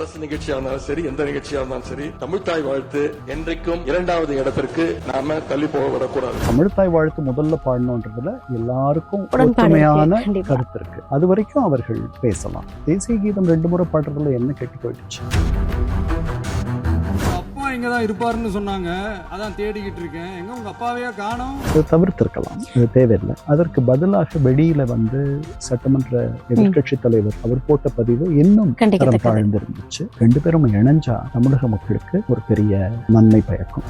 அரசு நிகழ்ச்சியா இருந்தாலும் சரி, எந்த நிகழ்ச்சியா இருந்தாலும் சரி, தமிழ்த்தாய் வாழ்த்து என்றைக்கும் இரண்டாவது இடத்திற்கு நாம தள்ளி போக விடக்கூடாது. தமிழ்த்தாய் வாழ்த்து முதல்ல பாடணுன்றதுல எல்லாருக்கும் ஒற்றுமையான கருத்து இருக்கு. அது வரைக்கும் அவர்கள் பேசலாம். தேசிய கீதம் 2 முறை பாடுறதுல என்ன கெட்டு போயிடுச்சு? இங்கதான் இருப்பாருன்னு சொன்னாங்க, அதான் தேடிக்கிட்டு இருக்கேன். எங்க உங்க அப்பாவையா காணோம்? அதை தவிர்த்திருக்கலாம், அது தேவையில்லை. அதற்கு பதிலாக வெளியில சட்டமன்ற எதிர்கட்சி தலைவர் அவர் போட்ட பதிவு இன்னும் தரம் தாழ்ந்திருந்துச்சு. 2 பேரும் இணைஞ்சா தமிழக மக்களுக்கு ஒரு பெரிய நன்மை பயக்கும்.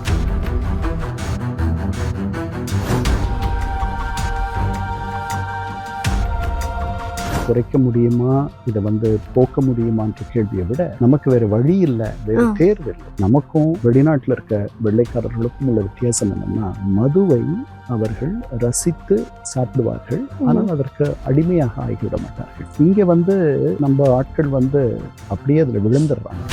குறைக்க முடியுமா, இதை போக்க முடியுமான்ற கேள்வியை விட நமக்கு வேற வழி இல்லை, வேற தேர்வு இல்லை. நமக்கும் வெளிநாட்டில் இருக்க வெள்ளைக்காரர்களுக்கும் உள்ள வித்தியாசம் என்னன்னா, மதுவை அவர்கள் ரசித்து சாப்பிடுவார்கள், ஆனால் அதற்கு அடிமையாக ஆகிவிட மாட்டார்கள். இங்க நம்ம ஆட்கள் அப்படியே அதுல விழுந்துடுறாங்க.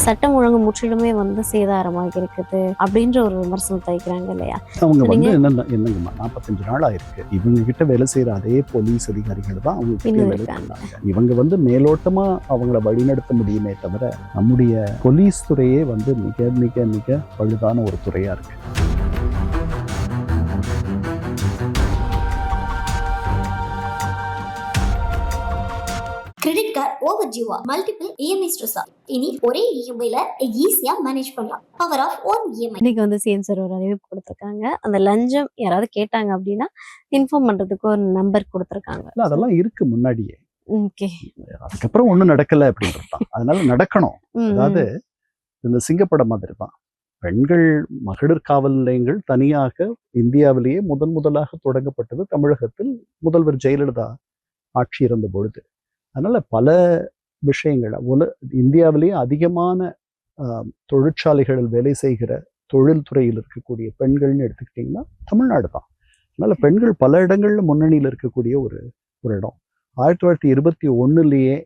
சட்டம் ஒழுங்கு முற்றிலுமே சேதாரமாக இருக்குது அப்படின்ற ஒரு விமர்சனத்தை வைக்கிறாங்க இல்லையா? அவங்க என்னங்கம்மா 45 நாள் ஆயிருக்கு. இவங்க கிட்ட வேலை செய்யற அதே போலீஸ் அதிகாரிகள் தான் அவங்க கிட்ட வேலை செய்யறாங்க. இவங்க மேலோட்டமா அவங்கள வழிநடத்த முடியுமே தவிர நம்முடைய போலீஸ் துறையே மிக மிக மிக பழுதான ஒரு துறையா இருக்கு. கிரெடிட் கார்டு ஓவர் டியூவா, மல்டிபிள் இஎம்ஐ ஸ்ட்ரெஸ்ஸா? இனி ஒரே இஎம்ஐல ஈஸியா மேனேஜ் பண்ணலாம். Power of one EMI. இன்னைக்கு சிஎம் சார் ஒரு அறிவிப்பு கொடுத்திருக்காங்க. அந்த லஞ்சம் யாராவது கேட்டாங்க அப்படின்னா இன்ஃபார்ம் பண்றதுக்கு ஒரு நம்பர் கொடுத்திருக்காங்க. அதெல்லாம் இருக்கு முன்னாடியே. ஓகே, அதுக்கப்புறம் ஒண்ணும் நடக்கல அப்படின்றதுதான். அதனால நடக்கணும். அதாவது இந்த சிங்கப்படம் மாதிரி தான். பெண்கள் மகளிர் காவல் நிலையங்கள் தனியாக இந்தியாவிலேயே முதலாக தொடங்கப்பட்டது தமிழகத்தில் முதல்வர் ஜெயலலிதா ஆட்சி இருந்த பொழுது. அதனால பல விஷயங்கள் இந்தியாவிலேயே அதிகமான தொழிற்சாலைகளில் வேலை செய்கிற தொழில்துறையில் இருக்கக்கூடிய பெண்கள்னு எடுத்துக்கிட்டிங்கன்னா தமிழ்நாடு தான். அதனால பெண்கள் பல இடங்கள்ல முன்னணியில் இருக்கக்கூடிய ஒரு இடம். 1921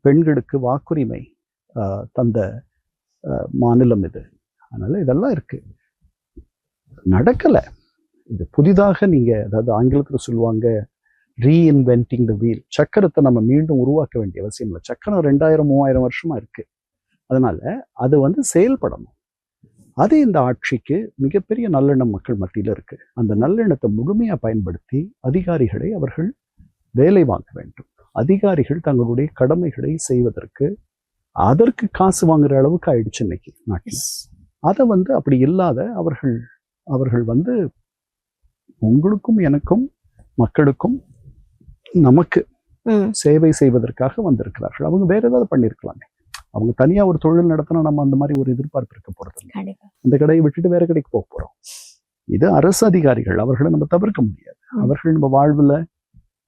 பெண்களுக்கு வாக்குரிமை தந்த மாநிலம் இது. அதனால இதெல்லாம் இருக்கு, நடக்கலை. இது புதிதாக அதாவது ஆங்கிலத்தில் சொல்லுவாங்க ரீஇன்வென்டிங் த வீல். சக்கரத்தை நம்ம மீண்டும் உருவாக்க வேண்டிய அவசியம் இல்லை. சக்கரம் 2000-3000 வருஷமா இருக்கு. அதனால அது செயல்படணும். அது இந்த ஆட்சிக்கு மிகப்பெரிய நல்லெண்ணம் மக்கள் மத்தியில் இருக்கு. அந்த நல்லெண்ணத்தை முழுமையா பயன்படுத்தி அதிகாரிகளை அவர்கள் வேலை வாங்க வேண்டும். அதிகாரிகள் தங்களுடைய கடமைகளை செய்வதற்கு அதற்கு காசு வாங்குற அளவுக்கு ஆயிடுச்சு இன்னைக்கு நாட்டில். அதை அப்படி இல்லாத அவர்கள் உங்களுக்கும் எனக்கும் மக்களுக்கும் நமக்கு சேவை செய்வதற்காக வந்திருக்கிறார்கள். அவங்க வேற ஏதாவது பண்ணிருக்கலாமே. அவங்க தனியா ஒரு தொழில் நடத்தினா நம்ம அந்த மாதிரி ஒரு எதிர்பார்ப்பு இருக்க போறது இல்லை. அந்த கடையை விட்டுட்டு வேற கடைக்கு போக போறோம். இது அரசு அதிகாரிகள், அவர்களை நம்ம தவிர்க்க முடியாது. அவர்கள் நம்ம வாழ்வுல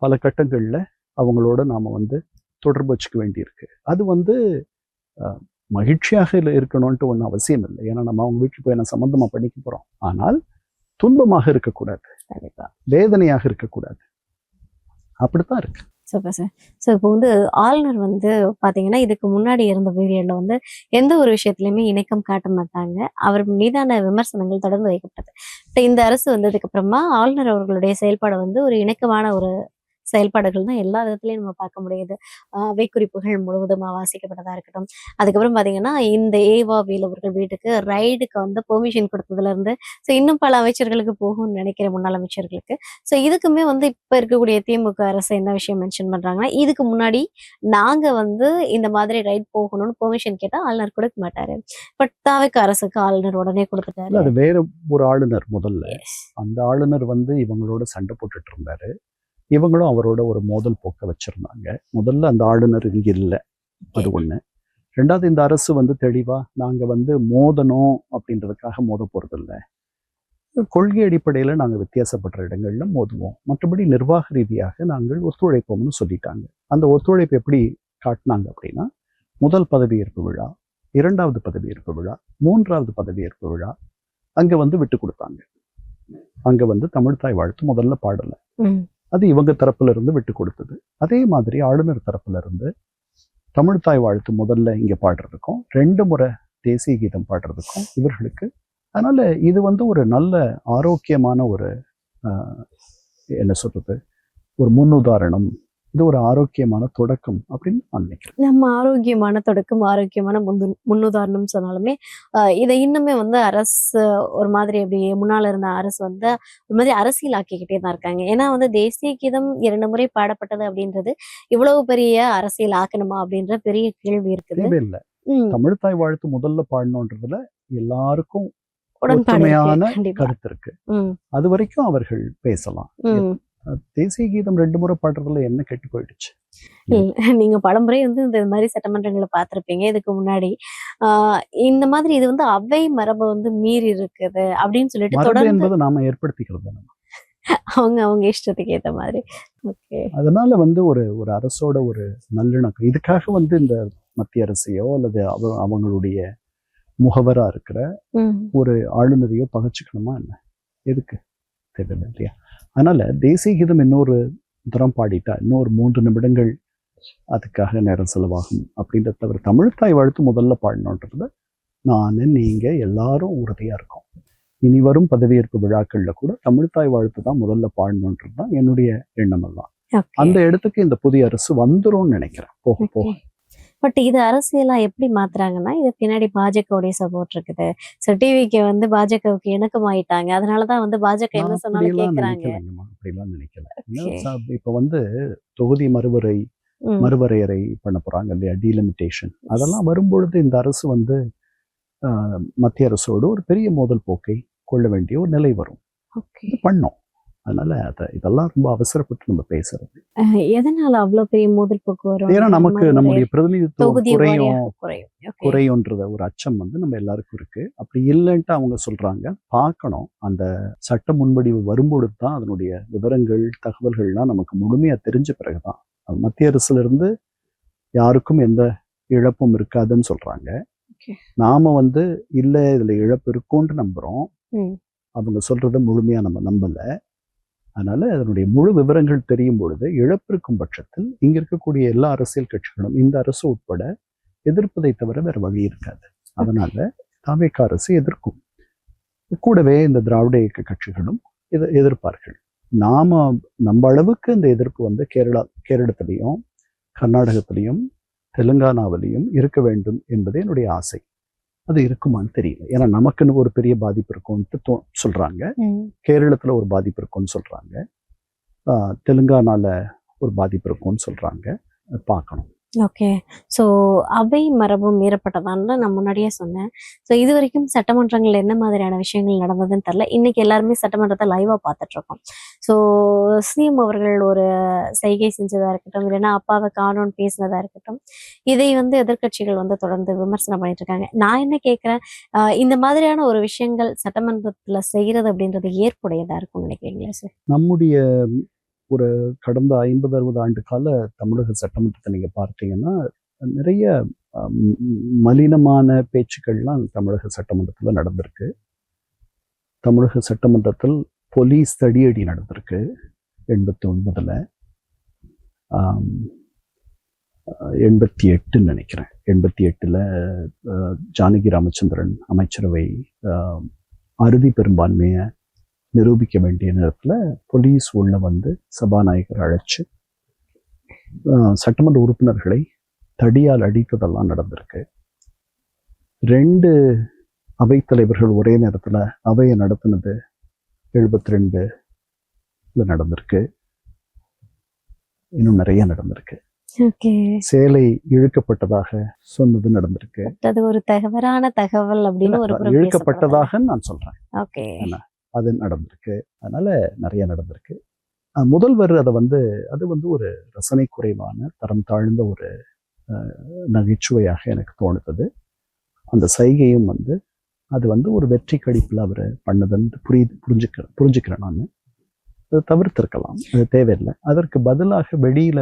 பல கட்டங்கள்ல அவங்களோட நாம தொடர்பு வச்சுக்க வேண்டியிருக்கு. அது மகிழ்ச்சியாக இருக்கணும்ட்டு ஒன்றும் அவசியம் இல்லை. ஏன்னா நம்ம அவங்க வீட்டுக்கு போய் நான் சம்பந்தமா பண்ணிக்க போறோம். ஆனால் துன்பமாக இருக்கக்கூடாது, வேதனையாக இருக்கக்கூடாது. அப்படித்தான் இருக்கு. Super sir. ஸோ இப்போ ஆளுநர் பார்த்தீங்கன்னா இதுக்கு முன்னாடி இருந்த பீரியட்ல எந்த ஒரு விஷயத்துலையுமே இணக்கம் காட்ட மாட்டாங்க. அவர் மீதான விமர்சனங்கள் தொடர்ந்து வைக்கப்பட்டது. இப்போ இந்த அரசு வந்ததுக்கு அப்புறமா ஆளுநர் அவர்களுடைய செயல்பாடு ஒரு இணக்கமான ஒரு செயல்பாடுகள் தான் எல்லா விதத்துலையும் நம்ம பார்க்க முடியுது. அவை குறிப்புகள் முழுவதுமா வாசிக்கப்பட்டதா இருக்கட்டும். அதுக்கப்புறம் பார்த்தீங்கன்னா இந்த ஏவாவேல் அவர்கள் வீட்டுக்கு ரைடுக்கு பெர்மிஷன் கொடுத்ததுல இருந்து இன்னும் பல அமைச்சர்களுக்கு போகும்னு நினைக்கிற முன்னாள் அமைச்சர்களுக்கு. ஸோ இதுக்குமே இப்ப இருக்கக்கூடிய திமுக அரசு என்ன விஷயம் மென்ஷன் பண்றாங்கன்னா, இதுக்கு முன்னாடி நாங்க இந்த மாதிரி ரைட் போகணும்னு பெர்மிஷன் கேட்டா ஆளுநர் கொடுக்க மாட்டாரு. பட் தாவேக்கா அரசுக்கு ஆளுநர் உடனே கொடுத்துட்டாரு. அது வேற ஒரு ஆளுநர். முதல்ல அந்த ஆளுநர் இவங்களோட சண்டை போட்டுட்டு இருந்தாரு. இவங்களும் அவரோட ஒரு மோதல் போக்க வச்சிருந்தாங்க. முதல்ல அந்த ஆளுநர் இங்க இல்லை, அது ஒண்ணு. ரெண்டாவது, இந்த அரசு தெளிவா நாங்க மோதணும் அப்படின்றதுக்காக மோத போறது இல்லை. கொள்கை அடிப்படையில நாங்க வித்தியாசப்படுற இடங்கள்ல மோதுவோம், மற்றபடி நிர்வாக ரீதியாக நாங்கள் ஒத்துழைப்போம்னு சொல்லிட்டாங்க. அந்த ஒத்துழைப்பு எப்படி காட்டினாங்க அப்படின்னா, முதல் பதவியேற்பு விழா, 2வது பதவியேற்பு விழா, 3வது பதவியேற்பு விழா அங்க விட்டு கொடுத்தாங்க. அங்க தமிழ்த்தாய் வாழ்த்து முதல்ல பாடல, அது இவங்க தரப்புல இருந்து விட்டு கொடுத்தது. அதே மாதிரி ஆளுநர் தரப்புல இருந்து தமிழ்த்தாய் வாழ்த்து முதல்ல இங்க பாடுறதுக்கும் 2 முறை தேசிய கீதம் பாடுறதுக்கும் இவர்களுக்கு. அதனால இது ஒரு நல்ல ஆரோக்கியமான ஒரு என்ன சொல்றது, ஒரு முன்னுதாரணம் இது ஒரு ஆரோக்கியமான தொடக்கம் அப்படின்னு நான் நினைக்கிறேன். நம்ம ஆரோக்கியமான தொடக்கம், ஆரோக்கியமான முன்னுதாரணம் சொன்னாலுமே இதை இன்னுமே வந்து அரசு ஒரு மாதிரி அப்படியே முன்னால இருந்த அரசு வந்து ஒரு மாதிரி அரசியல் ஆக்கிக்கிட்டே தான் இருக்காங்க. ஏன்னா வந்து தேசிய கீதம் 2 முறை பாடப்பட்டது அப்படின்றது இவ்வளவு பெரிய அரசியல் ஆக்கணுமா அப்படின்ற பெரிய கேள்வி இருக்குது. தேவையில்லை. தமிழ்த்தாய் வாழ்த்து முதல்ல பாடணுன்றதுல எல்லாருக்கும் உடன்பாடு ஒற்றுமையான இருக்கு. கண்டிப்பா. கருத்து இருக்கு. அது வரைக்கும் அவர்கள் பேசலாம். தேசிய கீதம் 2 முறை பாடுறதுல என்ன கெட்டு போயிடுச்சு? நீங்க பலமுறை வந்து இந்த மாதிரி சட்டமன்றங்களை பார்த்திருப்பீங்க இதுக்கு முன்னாடி. இந்த மாதிரி இது வந்து அவை மரபை வந்து மீறி இருக்குது அப்படின்னு சொல்லிட்டு மரபு தொடர்ந்து என்பது நாம ஏற்படுத்திக்கிறது தானே. அவங்க இஷ்டத்துக்கு ஏத்த மாதிரி. ஓகே. அதனால வந்து ஒரு அரசோட ஒரு நல்லிணக்கம் இதுக்காக வந்து இந்த மத்திய அரசையோ அல்லது அவங்களுடைய முகவரா இருக்கிற ஒரு ஆளுநரையோ பகச்சுக்கணுமா என்ன? எதுக்கு? தேவையில்லை இல்லையா? அதனால தேசிய கீதம் இன்னொரு தரம் பாடிட்டா இன்னொரு 3 நிமிடங்கள் அதுக்காக நேரம் செலவாகும் அப்படின்றத தவிர தமிழ்த்தாய் வாழ்த்து முதல்ல பாடணுன்றதுல நானு நீங்க எல்லாரும் உறுதியா இருக்கோம். இனி வரும் பதவியேற்பு விழாக்கள்ல கூட தமிழ்த்தாய் வாழ்த்து தான் முதல்ல பாடணுன்றது தான் என்னுடைய எண்ணம் எல்லாம். அந்த இடத்துக்கு இந்த புதிய அரசு வந்துரும்னு நினைக்கிறேன் போக போக. பட் இது அரசியலா எப்படி மாத்துறாங்கன்னா இது பின்னாடி பாஜகவுடைய சப்போர்ட் இருக்குது. ஸோ டிவிக்கு வந்து பாஜகவுக்கு இணக்கமாயிட்டாங்க. அதனாலதான் வந்து பாஜக என்ன சொன்னாலும் கேட்கறாங்க. அப்படிலாம் நினைக்கல. இப்ப வந்து தொகுதி மறுவரையறை பண்ண போறாங்க இல்லையா, டீலிமிட்டேஷன். அதெல்லாம் வரும்பொழுது இந்த அரசு வந்து மத்திய அரசோடு ஒரு பெரிய மோதல் போக்கை கொள்ள வேண்டிய ஒரு நிலை வரும். பண்ணோம். அதனால இதெல்லாம் ரொம்ப அவசரப்பட்டு நம்ம பேசுறது. எதனால அவ்வளவு பெரிய மோதல் போக்கு வரும்? ஏன்னா நமக்கு நம்முடைய பிரதிநிதித்துவம் குறையும்ன்றத ஒரு அச்சம் வந்து நம்ம எல்லாருக்கும் இருக்கு. அப்படி இல்லைன்ட்டு அவங்க சொல்றாங்க. பார்க்கணும். அந்த சட்ட முன்வடிவு வரும்பொழுது தான் அதனுடைய விவரங்கள் தகவல்கள்லாம் நமக்கு முழுமையா தெரிஞ்ச பிறகுதான். மத்திய அரசுல இருந்து யாருக்கும் எந்த இழப்பும் இருக்காதுன்னு சொல்றாங்க. நாம வந்து இல்ல இதுல இழப்பு இருக்கும்னு நம்புறோம். அவங்க சொல்றத முழுமையா நம்ம நம்பல. அதனால அதனுடைய முழு விவரங்கள் தெரியும் பொழுது இழப்பு இருக்கும் பட்சத்தில் இங்க இருக்கக்கூடிய எல்லா அரசியல் கட்சிகளும் இந்த அரசு உட்பட எதிர்ப்பதை தவிர வேற வழி இருக்காது. அதனால தாவேக அரசு எதிர்க்கும். கூடவே இந்த திராவிட இயக்க கட்சிகளும் இதை எதிர்ப்பார்கள். நம்ம அளவுக்கு இந்த எதிர்ப்பு வந்து கேரளத்திலையும் கர்நாடகத்திலையும் தெலுங்கானாவிலையும் இருக்க வேண்டும் என்பதே என்னுடைய ஆசை. அது இருக்குமான்னு தெரியல. ஏன்னா நமக்குன்னு ஒரு பெரிய பாதிப்பு இருக்கும்னு சொல்றாங்க. கேரளத்துல ஒரு பாதிப்பு இருக்கும்னு சொல்றாங்க. தெலுங்கானால ஒரு பாதிப்பு இருக்கும்னு சொல்றாங்க. பார்க்கணும். ஓகே. ஸோ அவை மரபும் மீறப்பட்டதான்னு நான் முன்னாடியே சொன்னேன். ஸோ இது வரைக்கும் சட்டமன்றங்கள்ல என்ன மாதிரியான விஷயங்கள் நடந்ததுன்னு தெரியல. இன்னைக்கு எல்லாருமே சட்டமன்றத்தை லைவா பார்த்துட்டு இருக்கோம். ஸோ சிஎம் அவர்கள் ஒரு செய்கை செஞ்சதா இருக்கட்டும், இல்லைன்னா அப்பாவை காணோன்னு பேசினதா இருக்கட்டும், இதை வந்து எதிர்கட்சிகள் வந்து தொடர்ந்து விமர்சனம் பண்ணிட்டு இருக்காங்க. நான் என்ன கேட்கிறேன், இந்த மாதிரியான ஒரு விஷயங்கள் சட்டமன்றத்துல செய்யறது அப்படின்றது ஏற்புடையதா இருக்கும்னு நினைக்கிறீங்களா சார்? நம்முடைய ஒரு கடந்த 50-60 ஆண்டு கால தமிழக சட்டமன்றத்தை நீங்க பார்த்தீங்கன்னா நிறைய மலினமான பேச்சுக்கள்லாம் தமிழக சட்டமன்றத்தில் நடந்திருக்கு. தமிழக சட்டமன்றத்தில் போலீஸ் தடியடி நடந்திருக்கு 89ல், 88 நினைக்கிறேன். 88ல் ஜானகி ராமச்சந்திரன் அமைச்சரவை அறுதி பெரும்பான்மையை நிரூபிக்க வேண்டிய நேரத்தில் போலீஸ் உள்ள வந்து சபாநாயகர் அழைச்சு சட்டமன்ற உறுப்பினர்களை தடியால் அடித்ததெல்லாம் நடந்திருக்கு. 2 அவைத்தலைவர்கள் ஒரே நேரத்தில் அவையை நடத்தினது 72 நடந்திருக்கு. இன்னும் நிறைய நடந்திருக்கு. சேலை இழுக்கப்பட்டதாக சொன்னது நடந்திருக்கு. அது ஒரு தவறான தகவல் அப்படின்னு இழுக்கப்பட்டதாக நான் சொல்றேன். அது நடந்திருக்கு. அதனால நிறைய நடந்திருக்கு. முதல்வர் அது வந்து ஒரு ரசனை குறைவான தரம் தாழ்ந்த ஒரு நகைச்சுவையாக எனக்கு தோணுது. அந்த சைகையும் அது ஒரு வெற்றி கடிப்பில் அவர் பண்ணதுன்னு புரிஞ்சுக்கிறேன் நான். அதை தவிர்த்திருக்கலாம், அது தேவையில்லை. அதற்கு பதிலாக வெளியில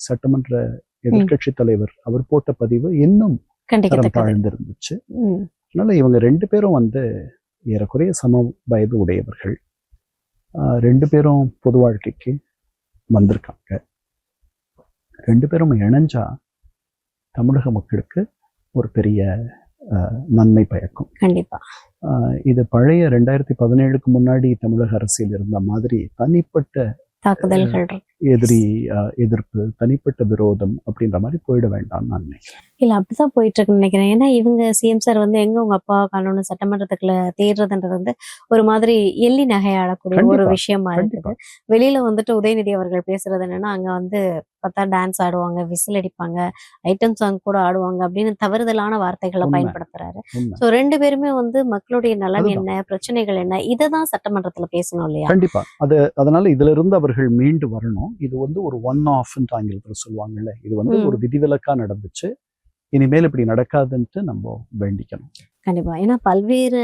சட்டமன்ற எதிர்கட்சி தலைவர் அவர் போட்ட பதிவு இன்னும் தரம் தாழ்ந்து இருந்துச்சு. அதனால இவங்க 2 பேரும் ஏறக்குறைய சம வயது உடையவர்கள். 2 பேரும் பொது வாழ்க்கைக்கு வந்திருக்காங்க. 2 பேரும் இணைஞ்சா தமிழக மக்களுக்கு ஒரு பெரிய நன்மை பயக்கும். கண்டிப்பா. இது பழைய 2017க்கு முன்னாடி தமிழக அரசியல் இருந்த மாதிரி தனிப்பட்ட தாக்குதல்கள் எதிரி எதிர்ப்பு, தனிப்பட்ட விரோதம் அப்படின்ற மாதிரி போயிட வேண்டாம்னு நான் நினைக்கிறேன். இல்ல அப்படிதான் போயிட்டு இருக்குன்னு நினைக்கிறேன். ஏன்னா இவங்க சிஎம் சார் வந்து எங்க உங்க அப்பா காணோம்னு சட்டமன்றத்துக்குள்ள தேடுறதுன்றது வந்து ஒரு மாதிரி எள்ளி நகையாடக்கூடிய ஒரு கண்டிப்பா, விஷயமா இருக்குது. கண்டிப்பா. வெளியில வந்துட்டு உதயநிதி அவர்கள் பேசுறது என்னன்னா, அங்க வந்து பார்த்தா டான்ஸ் ஆடுவாங்க, விசில் அடிப்பாங்க, ஐட்டம் சாங் கூட ஆடுவாங்க அப்படின்னு தவறுதலான வார்த்தைகளை உண்மை, பயன்படுத்துறாரு. உண்மை. சோ 2 பேருமே வந்து மக்களுடைய நலன் அதுதான். என்ன, பிரச்சனைகள் என்ன, இததான் சட்டமன்றத்துல பேசணும் இல்லையா? கண்டிப்பா. அதனால இதுல இருந்து அவர்கள் மீண்டு வரணும். இது வந்து ஒரு ஒன் ஆஃப்ன்னு ஆங்கிலத்துல சொல்லுவாங்கல்ல. இது வந்து ஒரு விதிவிலக்கா நடந்துச்சு. இனிமேல் இப்படி நடக்காதுன்ட்டு நம்ம வேண்டிக்கணும். கண்டிப்பா. ஏன்னா பல்வேறு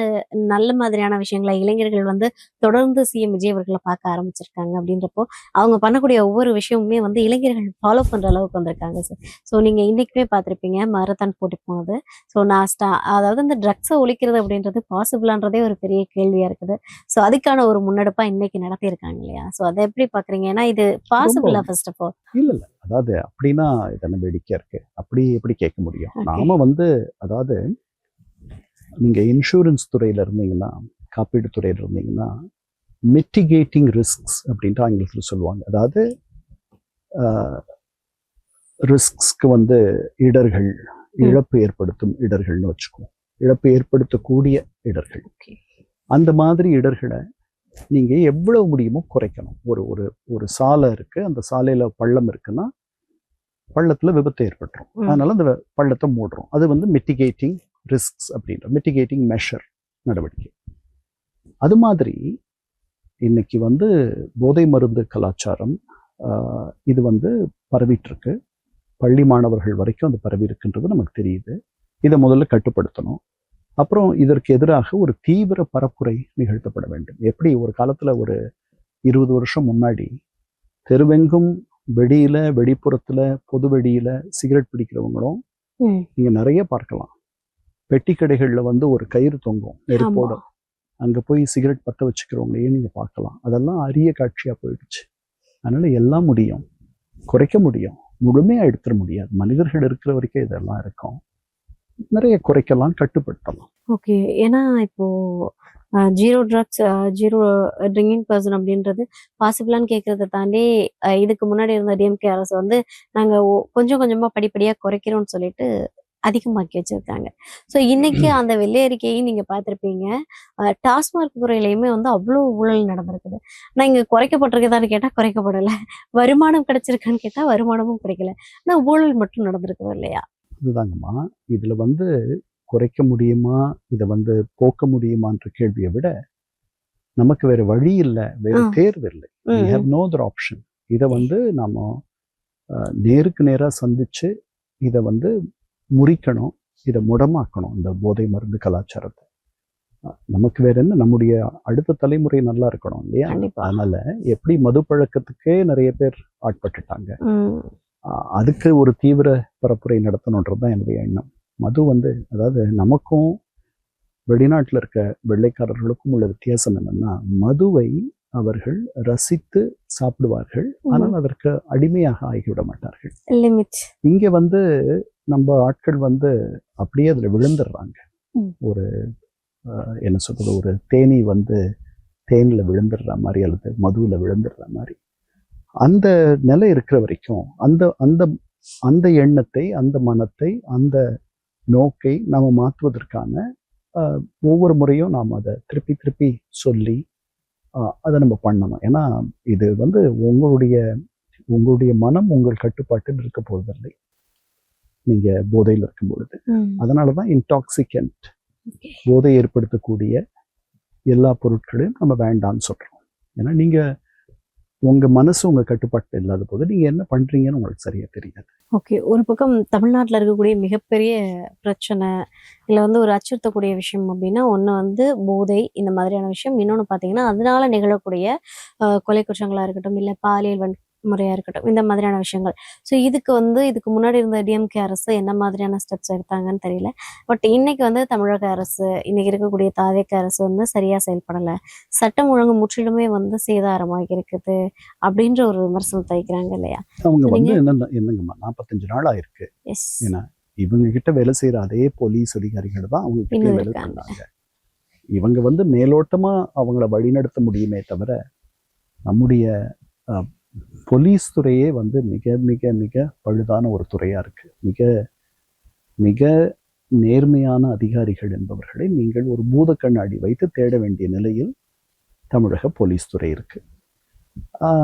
நல்ல மாதிரியான விஷயங்கள இளைஞர்கள் வந்து தொடர்ந்து சிஎம் விஜய் அவர்கள பார்க்க ஆரம்பிச்சிருக்காங்க அப்படின்றப்போ, அவங்க பண்ணக்கூடிய ஒவ்வொரு விஷயமுமே வந்து இளைஞர்கள் ஃபாலோ பண்ற அளவுக்கு வந்திருக்காங்க சார். ஸோ நீங்க இன்னைக்குமே பார்த்திருப்பீங்க மாரத்தான் போட்டி போனது. ஸோ நான் அதாவது இந்த ட்ரக்ஸ ஒழிக்கிறது அப்படின்றது பாசிபிளான்றதே ஒரு பெரிய கேள்வியா இருக்குது. ஸோ அதுக்கான ஒரு முன்னெடுப்பா இன்னைக்கு நடத்தியிருக்காங்க இல்லையா? ஸோ அத எப்படி பார்க்குறீங்க? ஏன்னா இது ரொம்ப பாசிபிளா ஃபர்ஸ்ட் ஆஃப் ஆல்? இல்ல. அதாவது அப்படின்னா இது என்ன வேடிக்கையா இருக்கு. அப்படி எப்படி கேட்க முடியும்? ஓகே. நாம வந்து அதாவது நீங்க இன்சூரன்ஸ் துறையில இருந்தீங்கன்னா, காப்பீடு துறையில இருந்தீங்கன்னா, மிட்டிகேட்டிங் ரிஸ்க்ஸ் அப்படின்ட்டு ஆங்கிலத்துல சொல்லுவாங்க. அதாவது ரிஸ்க்ஸ்க்கு வந்து இடர்கள், இழப்பு ஏற்படுத்தும் இடர்கள்னு வச்சுக்குவோம். இழப்பு ஏற்படுத்தக்கூடிய இடர்கள். ஓகே. அந்த மாதிரி இடர்களை நீங்க எவ்வளவு முடியுமோ குறைக்கணும். ஒரு ஒரு ஒரு சாலை இருக்கு, அந்த சாலையில பள்ளம் இருக்குன்னா பள்ளத்துல விபத்து ஏற்பட்டுரும். ம். அதனால அந்த பள்ளத்தை மூடுறோம். அது வந்து மிட்டிகேட்டிங் ரிஸ்க்ஸ் அப்படின்ற மிட்டிகேட்டிங் மெஷர் நடவடிக்கை. அது மாதிரி இன்னைக்கு வந்து போதை மருந்து கலாச்சாரம் இது வந்து பரவிட்டு இருக்கு. பள்ளி மாணவர்கள் வரைக்கும் அது பரவி இருக்குன்றது நமக்கு தெரியுது. இதை முதல்ல கட்டுப்படுத்தணும். அப்புறம் இதற்கு எதிராக ஒரு தீவிர பரப்புரை நிகழ்த்தப்பட வேண்டும். எப்படி ஒரு காலத்துல ஒரு 20 வருஷம் முன்னாடி தெருவெங்கும் வெடியில, வெடிப்புறத்துல, பொது வெடியில சிகரெட் பிடிக்கிறவங்களும் ம். நீங்க நிறைய பார்க்கலாம். பெட்டி கடைகள்ல வந்து ஒரு கயிறு தொங்கும் நெருப்போட. ஆமா. அங்க போய் சிகரெட் பத்த வச்சுக்கிறவங்களையும் நீங்க பார்க்கலாம். அதெல்லாம் அரிய காட்சியா போயிடுச்சு. அதனால எல்லாம் முடியும், குறைக்க முடியும், முழுமையா எடுத்துட முடியாது. மனிதர்கள் இருக்கிற வரைக்கும் இதெல்லாம் இருக்கும். நிறைய குறைக்கலாம், கட்டுப்படுத்தலாம். ஓகே. ஏன்னா இப்போ zero drugs, zero drinking person அப்படின்றது பாசிபிளான்னு கேட்கறத தாண்டி இதுக்கு முன்னாடி இருந்த டிஎம்கே அரசு வந்து நாங்க கொஞ்சம் கொஞ்சமா படிப்படியா குறைக்கிறோம்னு சொல்லிட்டு அதிகமாக்கி வச்சிருக்காங்க. ஸோ இன்னைக்கு அந்த வெள்ளை அறிக்கையை நீங்க பார்த்திருப்பீங்க. டாஸ்மாக் துறையிலையுமே வந்து அவ்வளோ ஊழல் நடந்திருக்குது. ஆனா இங்க குறைக்கப்பட்டிருக்குதான்னு கேட்டா குறைக்கப்படலை. வருமானம் கிடைச்சிருக்கான்னு கேட்டா வருமானமும் கிடைக்கல. ஆனா ஊழல் மட்டும் நடந்திருக்குது இல்லையா? அதுதாங்கம்மா. இதுல வந்து குறைக்க முடியுமா, இதை வந்து போக்க முடியுமான்ற கேள்வியை விட நமக்கு வேற வழி இல்லை, வேற ஆ. தேர்வு இல்லை. We ம், have ம். no other option. இதை வந்து நாம நேருக்கு நேரா சந்திச்சு இதை வந்து முறிக்கணும், இதை முடமாக்கணும். இந்த போதை மருந்து கலாச்சாரத்தை நமக்கு வேற என்ன, நம்முடைய அடுத்த தலைமுறை நல்லா இருக்கணும் இல்லையா? கண்டிப்பா. அதனால எப்படி மது பழக்கத்துக்கே நிறைய பேர் ஆட்பட்டுட்டாங்க, ம். அதுக்கு ஒரு தீவிர பரப்புரை நடத்தணுன்றது தான் என்னுடைய எண்ணம். மது வந்து அதாவது நமக்கும் வெளிநாட்டில் இருக்க வெள்ளைக்காரர்களுக்கும் உள்ள வித்தியாசம் என்னன்னா, மதுவை அவர்கள் ரசித்து சாப்பிடுவார்கள், ஆனால் அதற்கு அடிமையாக ஆகிவிட மாட்டார்கள். லிமிட். இங்க வந்து நம்ம ஆட்கள் வந்து அப்படியே அதுல விழுந்துடுறாங்க. ம். ஒரு என்ன சொல்றது, ஒரு தேனி வந்து தேன்ல விழுந்துடுற மாதிரி அல்லது மதுவில் விழுந்துடுற மாதிரி அந்த நிலை இருக்கிற வரைக்கும் அந்த அந்த அந்த எண்ணத்தை, அந்த மனத்தை, அந்த நோக்கை நாம மாற்றுவதற்கான ஒவ்வொரு முறையும் நாம் அதை திருப்பி திருப்பி சொல்லி அதை நம்ம பண்ணணும். ஏன்னா இது வந்து உங்களுடைய மனம் உங்கள் கட்டுப்பாட்டில் இருக்க போவதில்லை நீங்க போதையில் இருக்கும் பொழுது. அதனாலதான் இன்டாக்சிகன்ட், போதை ஏற்படுத்தக்கூடிய எல்லா பொருட்களையும் நம்ம வேண்டாம்னு சொல்றோம். ஏன்னா நீங்க உங்க மனசு உங்க கட்டுப்பாட்டு இல்லாத போது நீங்க என்ன பண்றீங்கன்னு உங்களுக்கு சரியா தெரியாது. ஓகே. ஒரு பக்கம் தமிழ்நாட்டில் இருக்கக்கூடிய மிகப்பெரிய பிரச்சனை இல்லை வந்து ஒரு அச்சுறுத்தக்கூடிய விஷயம் அப்படின்னா ஒன்று வந்து போதை இந்த மாதிரியான விஷயம். இன்னொன்று பார்த்தீங்கன்னா அதனால நிகழக்கூடிய கொலை குற்றங்களாக இருக்கட்டும், இல்லை பாலியல் வன்முறையாக இருக்கட்டும், இந்த மாதிரியான விஷயங்கள். ஸோ இதுக்கு முன்னாடி இருந்த டிஎம்கே அரசு என்ன மாதிரியான ஸ்டெப்ஸ் எடுத்தாங்கன்னு தெரியல. பட் இன்னைக்கு வந்து தமிழக அரசு, இன்னைக்கு இருக்கக்கூடிய தாவேக அரசு வந்து சரியாக செயல்படலை, சட்டம் ஒழுங்கு முற்றிலுமே வந்து சேதாரமாகி இருக்குது அப்படின்ற ஒரு விமர்சனத்தை வைக்கிறாங்க இல்லையா? அவங்க வந்து நீங்க என்னங்கம்மா 45 நாள் ஆயிருக்கு. எஸ் ஏன்னா இவங்க கிட்ட வேலை செய்யற அதே போலீஸ் அதிகாரிகள் தான் அவங்க கிட்ட இன்னும் வேலை இருக்காங்க. பண்ணாங்க. இவங்க வந்து மேலோட்டமா அவங்கள வழிநடத்த முடியுமே தவிர நம்முடைய போலீஸ் துறையே வந்து மிக மிக மிக பழுதான ஒரு துறையா இருக்கு. மிக மிக நேர்மையான அதிகாரிகள் என்பவர்களை நீங்கள் ஒரு பூத கண்ணாடி வைத்து தேட வேண்டிய நிலையில் தமிழக போலீஸ் துறை இருக்கு.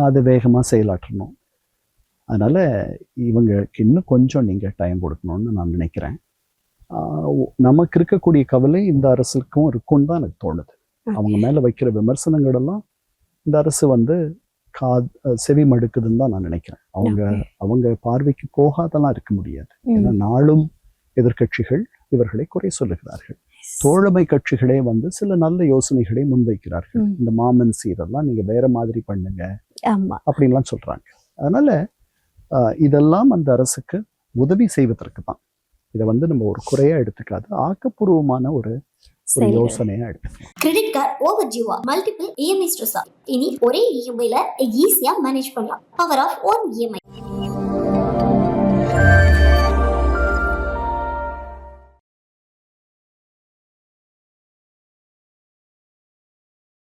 அதை வேகமா செயலாற்றணும். அதனால இவங்களுக்கு இன்னும் கொஞ்சம் நீங்க டைம் கொடுக்கணும்னு நான் நினைக்கிறேன். நமக்கு இருக்கக்கூடிய கவலை இந்த அரசுக்கும் இருக்கும்னு தான் எனக்கு தோணுது. அவங்க மேல வைக்கிற விமர்சனங்கள் எல்லாம் இந்த அரசு வந்து செவி மடுக்குதுன்னு தான் நான் நினைக்கிறேன். அவங்க பார்வைக்கு போகாதெல்லாம் இருக்க முடியாது. ஏன்னா நாளும் எதிர்கட்சிகள் இவர்களை குறை சொல்லுகிறார்கள். தோழமை கட்சிகளே வந்து சில நல்ல யோசனைகளை முன்வைக்கிறார்கள். இந்த மாமன் சீரெல்லாம் நீங்க வேற மாதிரி பண்ணுங்க அப்படின்லாம் சொல்றாங்க. அதனால இதெல்லாம் அந்த அரசுக்கு உதவி செய்வதற்கு தான். இதை வந்து நம்ம ஒரு குறையா எடுத்துக்காது, ஆக்கப்பூர்வமான ஒரு யோசனையா எடுத்துக்கலாம். கிரெடிட் கார்டு ஓவர் டியூவா, மல்டிபிள் இஎம்ஐ ஸ்ட்ரெஸ்ஸா, இனி ஒரே இஎம்ஐல ஈஸியா மேனேஜ் பண்ணலாம். Power of one EMI.